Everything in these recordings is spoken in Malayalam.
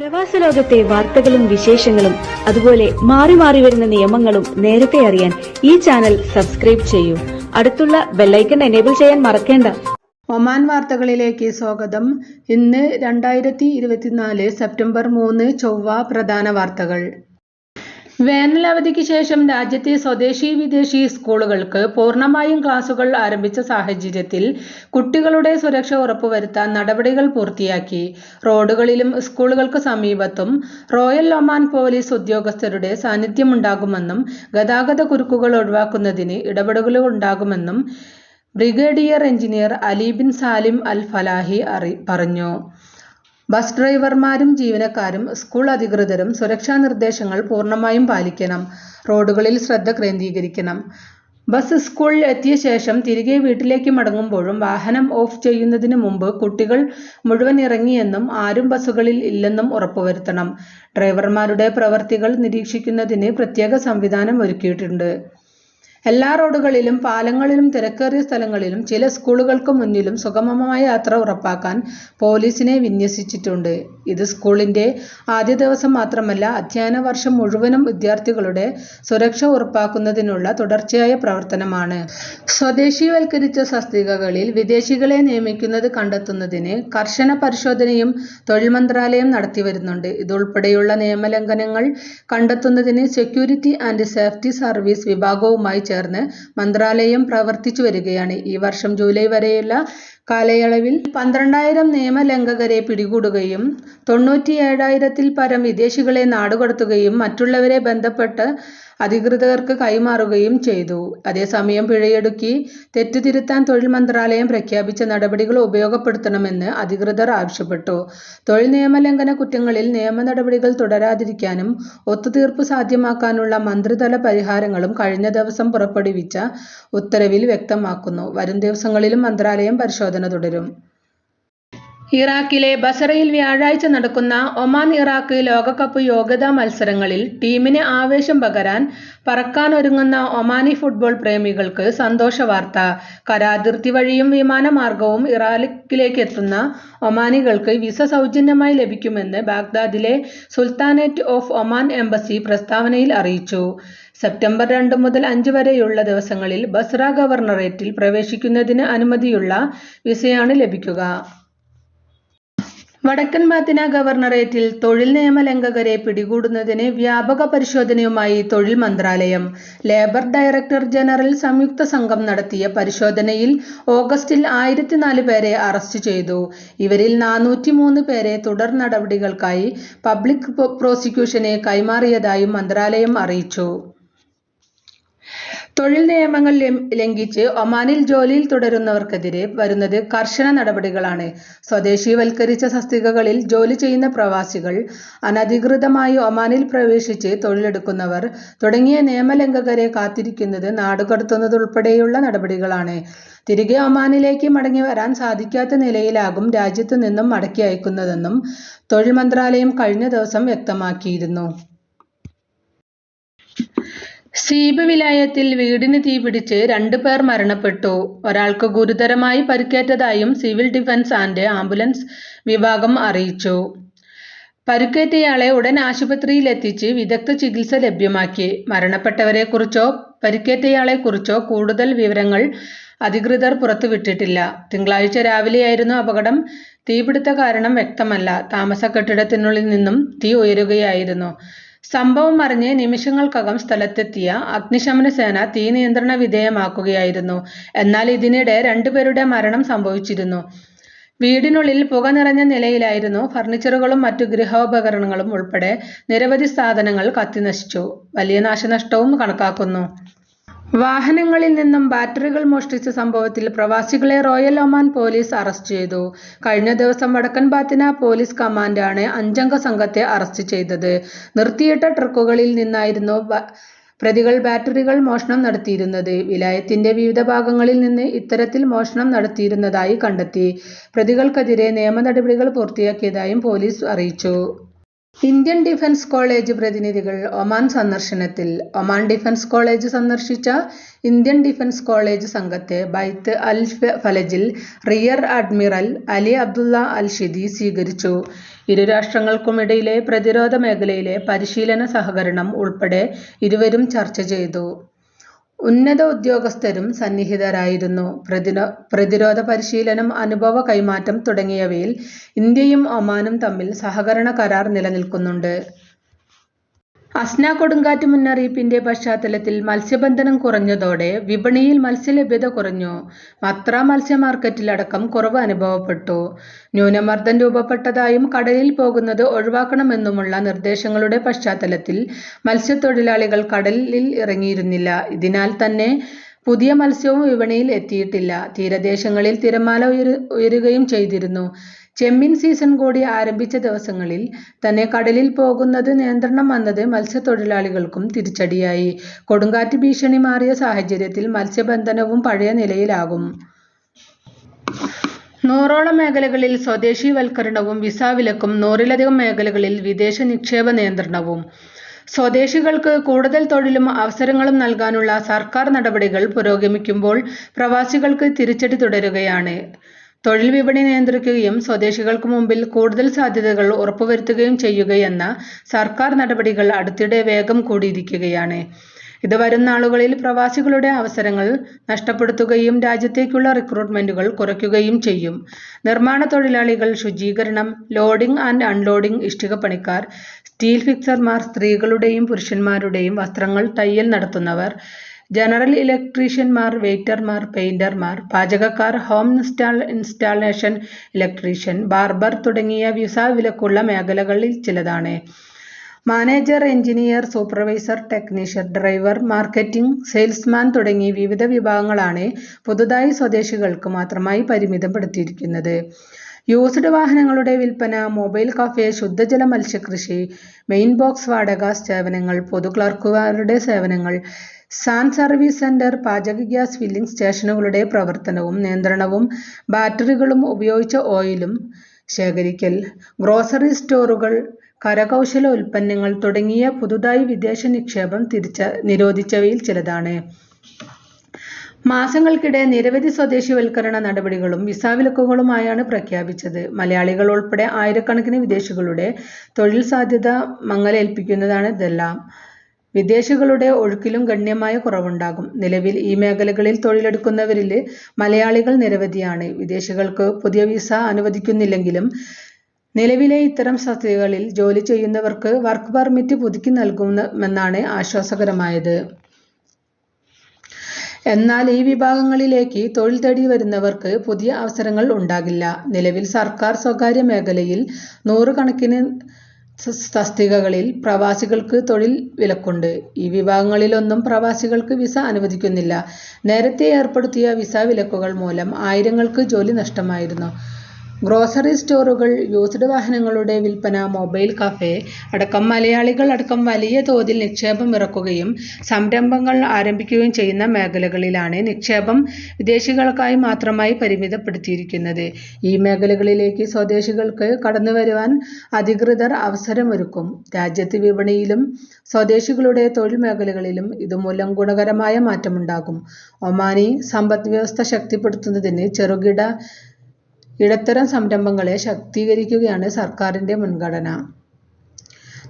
പ്രവാസ ലോകത്തെ വാർത്തകളും വിശേഷങ്ങളും അതുപോലെ മാറി മാറി വരുന്ന നിയമങ്ങളും നേരത്തെ അറിയാൻ ഈ ചാനൽ സബ്സ്ക്രൈബ് ചെയ്യൂ. അടുത്തുള്ള ബെല്ലൈക്കൺ എനേബിൾ ചെയ്യാൻ മറക്കേണ്ട. ഒമാൻ വാർത്തകളിലേക്ക് സ്വാഗതം. ഇന്ന് 2024 സെപ്റ്റംബർ 3 ചൊവ്വ. പ്രധാന വാർത്തകൾ. വേനൽ അവധിക്ക് ശേഷം രാജ്യത്തെ സ്വദേശി വിദേശി സ്കൂളുകൾക്ക് പൂർണ്ണമായും ക്ലാസുകൾ ആരംഭിച്ച സാഹചര്യത്തിൽ കുട്ടികളുടെ സുരക്ഷ ഉറപ്പുവരുത്താൻ നടപടികൾ പൂർത്തിയാക്കി. റോഡുകളിലും സ്കൂളുകൾക്ക് സമീപത്തും റോയൽ ഒമാൻ പോലീസ് ഉദ്യോഗസ്ഥരുടെ സാന്നിധ്യമുണ്ടാകുമെന്നും ഗതാഗത കുരുക്കുകൾ ഒഴിവാക്കുന്നതിന് ഇടപെടലുകളുണ്ടാകുമെന്നും brigadier engineer Ali bin Salim Al Falahi പറഞ്ഞു. ബസ് ഡ്രൈവർമാരും ജീവനക്കാരും സ്കൂൾ അധികൃതരും സുരക്ഷാ നിർദ്ദേശങ്ങൾ പൂർണ്ണമായും പാലിക്കണം. റോഡുകളിൽ ശ്രദ്ധ കേന്ദ്രീകരിക്കണം. ബസ് സ്കൂളിൽ എത്തിയ ശേഷം തിരികെ വീട്ടിലേക്ക് മടങ്ങുമ്പോഴും വാഹനം ഓഫ് ചെയ്യുന്നതിന് മുമ്പ് കുട്ടികൾ മുഴുവൻ ഇറങ്ങിയെന്നും ആരും ബസ്സുകളിൽ ഇല്ലെന്നും ഉറപ്പുവരുത്തണം. ഡ്രൈവർമാരുടെ പ്രവൃത്തികൾ നിരീക്ഷിക്കുന്നതിന് പ്രത്യേക സംവിധാനം ഒരുക്കിയിട്ടുണ്ട്. എല്ലാ റോഡുകളിലും പാലങ്ങളിലും തിരക്കേറിയ സ്ഥലങ്ങളിലും ചില സ്കൂളുകൾക്ക് മുന്നിലും സുഗമമായ യാത്ര ഉറപ്പാക്കാൻ പോലീസിനെ വിന്യസിച്ചിട്ടുണ്ട്. ഇത് സ്കൂളിന്റെ ആദ്യ ദിവസം മാത്രമല്ല, അധ്യയന വർഷം മുഴുവനും വിദ്യാർത്ഥികളുടെ സുരക്ഷ ഉറപ്പാക്കുന്നതിനുള്ള തുടർച്ചയായ പ്രവർത്തനമാണ്. സ്വദേശീവൽക്കരിച്ച തസ്തികകളിൽ വിദേശികളെ നിയമിക്കുന്നത് കണ്ടെത്തുന്നതിന് കർശന പരിശോധനയും തൊഴിൽ മന്ത്രാലയം നടത്തിവരുന്നുണ്ട്. ഇതുൾപ്പെടെയുള്ള നിയമലംഘനങ്ങൾ കണ്ടെത്തുന്നതിന് സെക്യൂരിറ്റി ആൻഡ് സേഫ്റ്റി സർവീസ് വിഭാഗവുമായി ചേർന്ന് മന്ത്രാലയം പ്രവർത്തിച്ചു വരികയാണ്. ഈ വർഷം ജൂലൈ വരെയുള്ള കാലയളവിൽ 12,000 നിയമലംഘകരെ പിടികൂടുകയും 97,000-ൽ പരം വിദേശികളെ നാടുകടത്തുകയും മറ്റുള്ളവരെ ബന്ധപ്പെട്ട അധികൃതർക്ക് കൈമാറുകയും ചെയ്തു. അതേസമയം പിഴയൊടുക്കി തെറ്റ് തിരുത്താൻ തൊഴിൽ മന്ത്രാലയം പ്രഖ്യാപിച്ച നടപടികൾ ഉപയോഗപ്പെടുത്തണമെന്ന് അധികൃതർ ആവശ്യപ്പെട്ടു. തൊഴിൽ നിയമലംഘന കുറ്റങ്ങളിൽ നിയമ നടപടികൾ തുടരാതിരിക്കാനും ഒത്തുതീർപ്പ് സാധ്യമാക്കാനുള്ള മന്ത്രിതല പരിഹാരങ്ങളും കഴിഞ്ഞ ദിവസം പുറപ്പെടുവിച്ച ഉത്തരവിൽ വ്യക്തമാക്കുന്നു. വരും ദിവസങ്ങളിലും മന്ത്രാലയം പരിശോധന തുടരും. ഇറാഖിലെ ബസറയിൽ വ്യാഴാഴ്ച നടക്കുന്ന ഒമാൻ ഇറാഖ് ലോകകപ്പ് യോഗ്യതാ മത്സരങ്ങളിൽ ടീമിന് ആവേശം പകരാൻ പറക്കാനൊരുങ്ങുന്ന ഒമാനി ഫുട്ബോൾ പ്രേമികൾക്ക് സന്തോഷ വാർത്ത. കരാതിർത്തി വഴിയും വിമാനമാർഗവും ഇറാഖിലേക്ക് എത്തുന്ന ഒമാനികൾക്ക് വിസ സൗജന്യമായി ലഭിക്കുമെന്ന് ബാഗ്ദാദിലെ സുൽത്താനേറ്റ് ഓഫ് ഒമാൻ എംബസി പ്രസ്താവനയിൽ അറിയിച്ചു. സെപ്റ്റംബർ 2 മുതൽ 5 വരെയുള്ള ദിവസങ്ങളിൽ ബസ്ര ഗവർണറേറ്റിൽ പ്രവേശിക്കുന്നതിന് അനുമതിയുള്ള വിസയാണ് ലഭിക്കുക. വടക്കൻ ബാത്തിന ഗവർണറേറ്റിൽ തൊഴിൽ നിയമലംഘകരെ പിടികൂടുന്നതിന് വ്യാപക പരിശോധനയുമായി തൊഴിൽ മന്ത്രാലയം. ലേബർ ഡയറക്ടർ ജനറൽ സംയുക്ത സംഘം നടത്തിയ പരിശോധനയിൽ ഓഗസ്റ്റിൽ 1004 പേരെ അറസ്റ്റ് ചെയ്തു. ഇവരിൽ 403 പേരെ തുടർ നടപടികൾക്കായി പബ്ലിക് പ്രോസിക്യൂഷന് കൈമാറിയതായും മന്ത്രാലയം അറിയിച്ചു. തൊഴിൽ നിയമങ്ങൾ ലംഘിച്ച് ഒമാനിൽ ജോലിയിൽ തുടരുന്നവർക്കെതിരെ വരുന്നത് കർശന നടപടികളാണ്. സ്വദേശീവൽക്കരിച്ച തസ്തികകളിൽ ജോലി ചെയ്യുന്ന പ്രവാസികൾ, അനധികൃതമായി ഒമാനിൽ പ്രവേശിച്ച് തൊഴിലെടുക്കുന്നവർ തുടങ്ങിയ നിയമലംഘകരെ കാത്തിരിക്കുന്നത് നാടുകടത്തുന്നതുൾപ്പെടെയുള്ള നടപടികളാണ്. തിരികെ ഒമാനിലേക്ക് മടങ്ങി വരാൻ സാധിക്കാത്ത നിലയിലാകും രാജ്യത്തു നിന്നും മടക്കി അയക്കുന്നതെന്നും തൊഴിൽ മന്ത്രാലയം കഴിഞ്ഞ ദിവസം വ്യക്തമാക്കിയിരുന്നു. സീബ് വിലായത്തിൽ വീടിന് തീപിടിച്ച് 2 പേർ മരണപ്പെട്ടു. ഒരാൾക്ക് ഗുരുതരമായി പരിക്കേറ്റതായും സിവിൽ ഡിഫൻസ് ആൻഡ് ആംബുലൻസ് വിഭാഗം അറിയിച്ചു. പരിക്കേറ്റയാളെ ഉടൻ ആശുപത്രിയിൽ എത്തിച്ച് വിദഗ്ധ ചികിത്സ ലഭ്യമാക്കി. മരണപ്പെട്ടവരെക്കുറിച്ചോ പരിക്കേറ്റയാളെക്കുറിച്ചോ കൂടുതൽ വിവരങ്ങൾ അധികൃതർ പുറത്തുവിട്ടിട്ടില്ല. തിങ്കളാഴ്ച രാവിലെയായിരുന്നു അപകടം. തീപിടുത്ത കാരണം വ്യക്തമല്ല. താമസ കെട്ടിടത്തിനുള്ളിൽ നിന്നും തീ ഉയരുകയായിരുന്നു. സംഭവം അറിഞ്ഞ് നിമിഷങ്ങൾക്കകം സ്ഥലത്തെത്തിയ അഗ്നിശമന സേന തീ നിയന്ത്രണ വിധേയമാക്കുകയായിരുന്നു. എന്നാൽ ഇതിനിടെ 2 പേരുടെ മരണം സംഭവിച്ചിരുന്നു. വീടിനുള്ളിൽ പുക നിറഞ്ഞ നിലയിലായിരുന്നു. ഫർണിച്ചറുകളും മറ്റു ഗൃഹോപകരണങ്ങളും ഉൾപ്പെടെ നിരവധി സാധനങ്ങൾ കത്തിനശിച്ചു. വലിയ നാശനഷ്ടവും കണക്കാക്കുന്നു. വാഹനങ്ങളിൽ നിന്നും ബാറ്ററികൾ മോഷ്ടിച്ച സംഭവത്തിൽ പ്രവാസികളെ റോയൽ ഒമാൻ പോലീസ് അറസ്റ്റ് ചെയ്തു. കഴിഞ്ഞ ദിവസം വടക്കൻ ബാത്തിന പോലീസ് കമാൻഡാണ് 5-അംഗ സംഘത്തെ അറസ്റ്റ് ചെയ്തത്. നിർത്തിയിട്ട ട്രക്കുകളിൽ നിന്നായിരുന്നു പ്രതികൾ ബാറ്ററികൾ മോഷണം നടത്തിയിരുന്നത്. വിലായത്തിന്റെ വിവിധ ഭാഗങ്ങളിൽ നിന്ന് ഇത്തരത്തിൽ മോഷണം നടത്തിയിരുന്നതായി കണ്ടെത്തി. പ്രതികൾക്കെതിരെ നിയമ നടപടികൾ പൂർത്തിയാക്കിയതായും പോലീസ് അറിയിച്ചു. ഇന്ത്യൻ ഡിഫൻസ് കോളേജ് പ്രതിനിധികൾ ഒമാൻ സന്ദർശനത്തിൽ. ഒമാൻ ഡിഫൻസ് കോളേജ് സന്ദർശിച്ച ഇന്ത്യൻ ഡിഫൻസ് കോളേജ് സംഘത്തെ ബൈത്ത് അൽ ഫലജിൽ റിയർ അഡ്മിറൽ അലി അബ്ദുള്ള അൽ ഷിദി സ്വീകരിച്ചു. ഇരു രാഷ്ട്രങ്ങൾക്കുമിടയിലെ പ്രതിരോധ മേഖലയിലെ പരിശീലന സഹകരണം ഉൾപ്പെടെ ഇരുവരും ചർച്ച ചെയ്തു. ഉന്നത ഉദ്യോഗസ്ഥരും സന്നിഹിതരായിരുന്നു. പ്രതിരോധ പരിശീലനം, അനുഭവ കൈമാറ്റം തുടങ്ങിയവയിൽ ഇന്ത്യയും ഒമാനും തമ്മിൽ സഹകരണ കരാർ നിലനിൽക്കുന്നുണ്ട്. അസ്ന കൊടുങ്കാറ്റ് മുന്നറിയിപ്പിന്റെ പശ്ചാത്തലത്തിൽ മത്സ്യബന്ധനം കുറഞ്ഞതോടെ വിപണിയിൽ മത്സ്യലഭ്യത കുറഞ്ഞു. മത്ര മത്സ്യ മാർക്കറ്റിലടക്കം കുറവ് അനുഭവപ്പെട്ടു. ന്യൂനമർദം രൂപപ്പെട്ടതായും കടലിൽ പോകുന്നത് ഒഴിവാക്കണമെന്നുമുള്ള നിർദ്ദേശങ്ങളുടെ പശ്ചാത്തലത്തിൽ മത്സ്യത്തൊഴിലാളികൾ കടലിൽ ഇറങ്ങിയിരുന്നില്ല. ഇതിനാൽ തന്നെ പുതിയ മത്സ്യവും വിപണിയിൽ എത്തിയിട്ടില്ല. തീരദേശങ്ങളിൽ തിരമാല ഉയരുകയും ചെയ്തിരുന്നു. ചെമ്മീൻ സീസൺ കൂടി ആരംഭിച്ച ദിവസങ്ങളിൽ തന്നെ കടലിൽ പോകുന്നത് നിയന്ത്രണം വന്നത് മത്സ്യത്തൊഴിലാളികൾക്കും തിരിച്ചടിയായി. കൊടുങ്കാറ്റ് ഭീഷണി മാറിയ സാഹചര്യത്തിൽ മത്സ്യബന്ധനവും പഴയ നിലയിലാകും. 100ഓളം മേഖലകളിൽ സ്വദേശീവൽക്കരണവും വിസ വിലക്കും 100-ലധികം മേഖലകളിൽ വിദേശ നിക്ഷേപ നിയന്ത്രണവും. സ്വദേശികൾക്ക് കൂടുതൽ തൊഴിലും അവസരങ്ങളും നൽകാനുള്ള സർക്കാർ നടപടികൾ പുരോഗമിക്കുമ്പോൾ പ്രവാസികൾക്ക് തിരിച്ചടി തുടരുകയാണ്. തൊഴിൽ വിപണി നിയന്ത്രിക്കുകയും സ്വദേശികൾക്ക് മുമ്പിൽ കൂടുതൽ സാധ്യതകൾ ഉറപ്പുവരുത്തുകയും ചെയ്യുകയെന്ന സർക്കാർ നടപടികൾ അടുത്തിടെ വേഗം കൂടിയിരിക്കുകയാണ്. ഇത് വരും നാളുകളിൽ പ്രവാസികളുടെ അവസരങ്ങൾ നഷ്ടപ്പെടുത്തുകയും രാജ്യത്തേക്കുള്ള റിക്രൂട്ട്മെന്റുകൾ കുറയ്ക്കുകയും ചെയ്യും. നിർമ്മാണ തൊഴിലാളികൾ, ശുചീകരണം, ലോഡിംഗ് ആൻഡ് അൺലോഡിംഗ് ഇഷ്ടിക പണിക്കാർ, സ്റ്റീൽ ഫിക്സർമാർ, സ്ത്രീകളുടെയും പുരുഷന്മാരുടെയും വസ്ത്രങ്ങൾ തയ്യൽ നടത്തുന്നവർ, ജനറൽ ഇലക്ട്രീഷ്യന്മാർ, വെയ്റ്റർമാർ, പെയിന്റർമാർ, പാചകക്കാർ, ഹോം ഇൻസ്റ്റാളേഷൻ ഇലക്ട്രീഷ്യൻ, ബാർബർ തുടങ്ങിയ വിസ വിലക്കുള്ള മേഖലകളിൽ ചിലതാണ്. Manager, engineer, supervisor, technician, driver, marketing, salesman തുടങ്ങി വിവിധ വിഭാഗങ്ങളാണ് പുതുതായി സ്വദേശികൾക്ക് മാത്രമായി പരിമിതപ്പെടുത്തിയിരിക്കുന്നത്. യൂസ്ഡ് വാഹനങ്ങളുടെ വിൽപ്പന, മൊബൈൽ കഫേ, ശുദ്ധജല മത്സ്യകൃഷി, മെയിൻ ബോക്സ് വാടക സേവനങ്ങൾ, പൊതു ക്ലർക്കുമാരുടെ സേവനങ്ങൾ, സാൻ സർവീസ് സെന്റർ, പാചക ഗ്യാസ് ഫില്ലിംഗ് സ്റ്റേഷനുകളുടെ പ്രവർത്തനവും നിയന്ത്രണവും, ബാറ്ററികളും ഉപയോഗിച്ച ഓയിലും ശേഖരിക്കൽ, ഗ്രോസറി സ്റ്റോറുകൾ, കരകൗശല ഉൽപ്പന്നങ്ങൾ തുടങ്ങിയ പുതുതായി വിദേശ നിക്ഷേപം നിരോധിച്ചവയിൽ ചിലതാണ്. മാസങ്ങൾക്കിടെ നിരവധി സ്വദേശിവൽക്കരണ നടപടികളും വിസ വിലക്കുകളുമായാണ് പ്രഖ്യാപിച്ചത്. മലയാളികൾ ഉൾപ്പെടെ ആയിരക്കണക്കിന് വിദേശികളുടെ തൊഴിൽ സാധ്യത മങ്ങലേൽപ്പിക്കുന്നതാണ് ഇതെല്ലാം. വിദേശികളുടെ ഒഴുക്കിലും ഗണ്യമായ കുറവുണ്ടാകും. നിലവിൽ ഈ മേഖലകളിൽ തൊഴിലെടുക്കുന്നവരിൽ മലയാളികൾ നിരവധിയാണ്. വിദേശികൾക്ക് പുതിയ വിസ അനുവദിക്കുന്നില്ലെങ്കിലും നിലവിലെ ഇത്തരം തസ്തികകളിൽ ജോലി ചെയ്യുന്നവർക്ക് വർക്ക് പെർമിറ്റ് പുതുക്കി നൽകുമെന്നാണ് ആശ്വാസകരമായത്. എന്നാൽ ഈ വിഭാഗങ്ങളിലേക്ക് തൊഴിൽ തേടി വരുന്നവർക്ക് പുതിയ അവസരങ്ങൾ ഉണ്ടാകില്ല. നിലവിൽ സർക്കാർ സ്വകാര്യ മേഖലയിൽ 100 കണക്കിന് തസ്തികകളിൽ പ്രവാസികൾക്ക് തൊഴിൽ വിലക്കുണ്ട്. ഈ വിഭാഗങ്ങളിലൊന്നും പ്രവാസികൾക്ക് വിസ അനുവദിക്കുന്നില്ല. നേരത്തെ ഏർപ്പെടുത്തിയ വിസ വിലക്കുകൾ മൂലം ആയിരങ്ങൾക്ക് ജോലി നഷ്ടമായിരുന്നു. ഗ്രോസറി സ്റ്റോറുകൾ, യൂസ്ഡ് വാഹനങ്ങളുടെ വിൽപ്പന, മൊബൈൽ കഫേ അടക്കം മലയാളികൾ അടക്കം വലിയ തോതിൽ നിക്ഷേപം ഇറക്കുകയും സംരംഭങ്ങൾ ആരംഭിക്കുകയും ചെയ്യുന്ന മേഖലകളിലാണ് നിക്ഷേപം വിദേശികൾക്കായി മാത്രമായി പരിമിതപ്പെടുത്തിയിരിക്കുന്നത്. ഈ മേഖലകളിലേക്ക് സ്വദേശികൾക്ക് കടന്നുവരുവാൻ അധികൃതർ അവസരമൊരുക്കും. രാജ്യത്ത് വിപണിയിലും സ്വദേശികളുടെ തൊഴിൽ മേഖലകളിലും ഇതുമൂലം ഗുണകരമായ മാറ്റമുണ്ടാകും. ഒമാനി സമ്പദ് വ്യവസ്ഥ ശക്തിപ്പെടുത്തുന്നതിന് ചെറുകിട ഇടത്തരം സംരംഭങ്ങളെ ശാക്തീകരിക്കുകയാണ് സർക്കാരിന്റെ മുൻഗണന.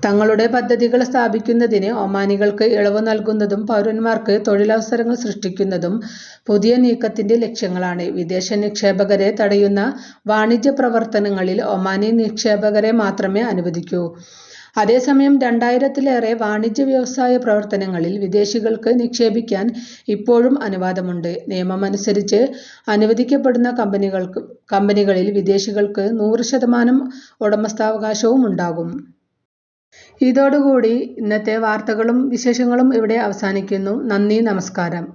തങ്ങളുടെ പദ്ധതികൾ സ്ഥാപിക്കുന്നതിന് ഒമാനികൾക്ക് ഇളവ് നൽകുന്നതും പൗരന്മാർക്ക് തൊഴിലവസരങ്ങൾ സൃഷ്ടിക്കുന്നതും പുതിയ നീക്കത്തിന്റെ ലക്ഷ്യങ്ങളാണ്. വിദേശ നിക്ഷേപകരെ തടയുന്ന വാണിജ്യ പ്രവർത്തനങ്ങളിൽ ഒമാനി നിക്ഷേപകരെ മാത്രമേ അനുവദിക്കൂ. അതേസമയം 2000-ലേറെ വാണിജ്യ വ്യവസായ പ്രവർത്തനങ്ങളിൽ വിദേശികൾക്ക് നിക്ഷേപിക്കാൻ ഇപ്പോഴും അനുവാദമുണ്ട്. നിയമമനുസരിച്ച് അനുവദിക്കപ്പെടുന്ന കമ്പനികളിൽ വിദേശികൾക്ക് 100% ഉടമസ്ഥാവകാശവും ഉണ്ടാകും. ഇതോടുകൂടി ഇന്നത്തെ വാർത്തകളും വിശേഷങ്ങളും ഇവിടെ അവസാനിക്കുന്നു. നന്ദി, നമസ്കാരം.